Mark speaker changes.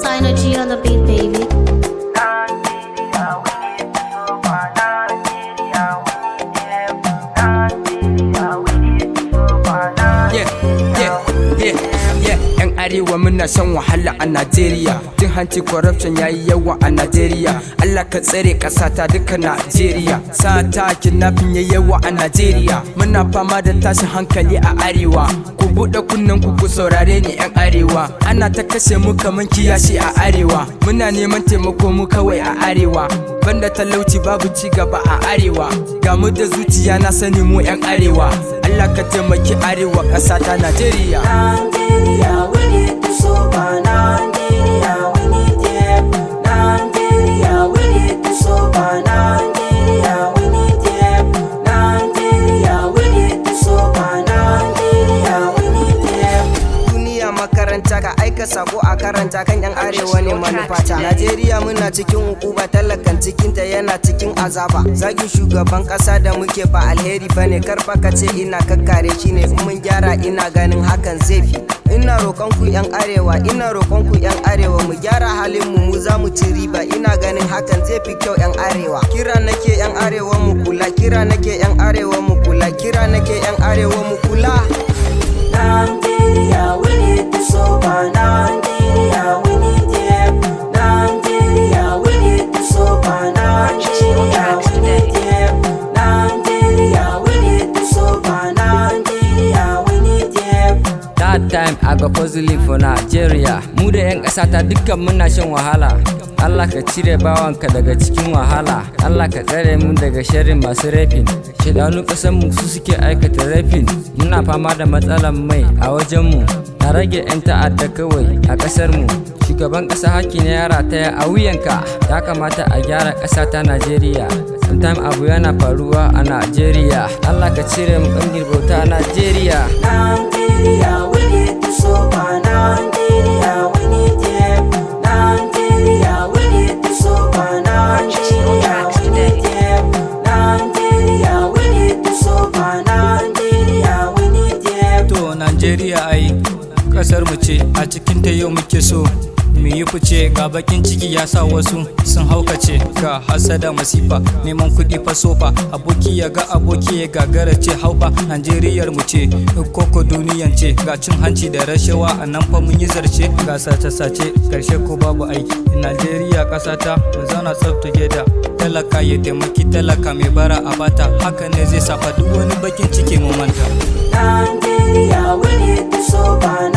Speaker 1: Synergy on the beat, baby.
Speaker 2: Yan arewa muna shan wahala a Najeriya. Cin hanci corruption yayi yawa a Najeriya. Allah ka tsare kasata duka Najeriya. Sata kidnapping yayi yawa a Najeriya. Muna fama da tashin hankali a arewa. Ku buɗe kunnen ku saurare ni yan arewa. Ana ta kashe mu kaman kiyashi a arewa. Muna neman taimako mu kawai a arewa. Banda talauci babu ci gaba a arewa. Ga mu da zuciya na sani mu yan arewa. Allah ka taimaki arewa ƙasa ta Najeriya.
Speaker 3: Nigeria, we need to sober. Nigeria, we need help. Nigeria, we need to sober. Nigeria, we need help. Nigeria, we need to sober. Nigeria, we need help.
Speaker 4: Duniya makaranta ka aika sako a karanta kan yan arewa ne manufata. Najeriya muna cikin hukuma, talakan cikinta yana cikin azaba. Zagin shugaban kasa da muke ba alheri bane, karfa ka ce ina kakkare shi ne, in mun gyara ina ganin hakan zai fi. Ina roƙon ku yan arewa, ina roƙon ku yan arewa, mu gyara halin mu za mu ci riba, ina ganin hakan zai fi kyau yan arewa. Kira nake yan arewa mu kula, kira nake yan arewa mu kula, kira nake yan arewa mu kula.
Speaker 3: Nigeria, we need to sober. Nigeria, we need help. Nigeria, we need to sober. Nigeria, we need help. Nigeria, we need to sober. Nigeria, we need help.
Speaker 5: That time I got puzzling for Nigeria. Mu da 'yan ƙasa ta dukkan muna shan wahala. Allah ka cire bawanka daga cikin wahala. Allah ka tsare mu daga sharrin masu rafin. Shedanu ƙasar mu su suke aikata rafin. Muna fama da matsalar mai a wajen mu. Na rage 'yan ta'adda kawai a ƙasar mu. Shugaban ƙasa haƙƙi ne ya rataya a wuyanka. Ya kamata a gyara ƙasa ta Najeriya. Sometimes abu yana faruwa a Najeriya. Allah ka cire mu ƙangin bauta a Najeriya.
Speaker 3: Nigeria, we need to sober. Nigeria, we need help. Nigeria, we need to sober. Nigeria, we need help. Nigeria, we need to sober. Nigeria, we need help.
Speaker 6: To Najeriya ai kasar mu ce, a cikin ta yau muke so mu yi fice. Ga bakin ciki ya sa wasu sun haukace, ga hasada masifa neman kuɗi fa sofa. Aboki ya ga aboki ya gagara ce haufa. Najeriyar mu ce koko duniyan ce, ga cin hanci da rashawa a nan fa mun yi zarce. Ga sace-sace karshe ko babu aiki. Najeriya ƙasa ta mu zauna tsaftage da talaka ya taimaki talaka mai bara a bata. Haka ne zai safa duk wani bakin ciki mu manta.
Speaker 3: Nigeria, we need to sober.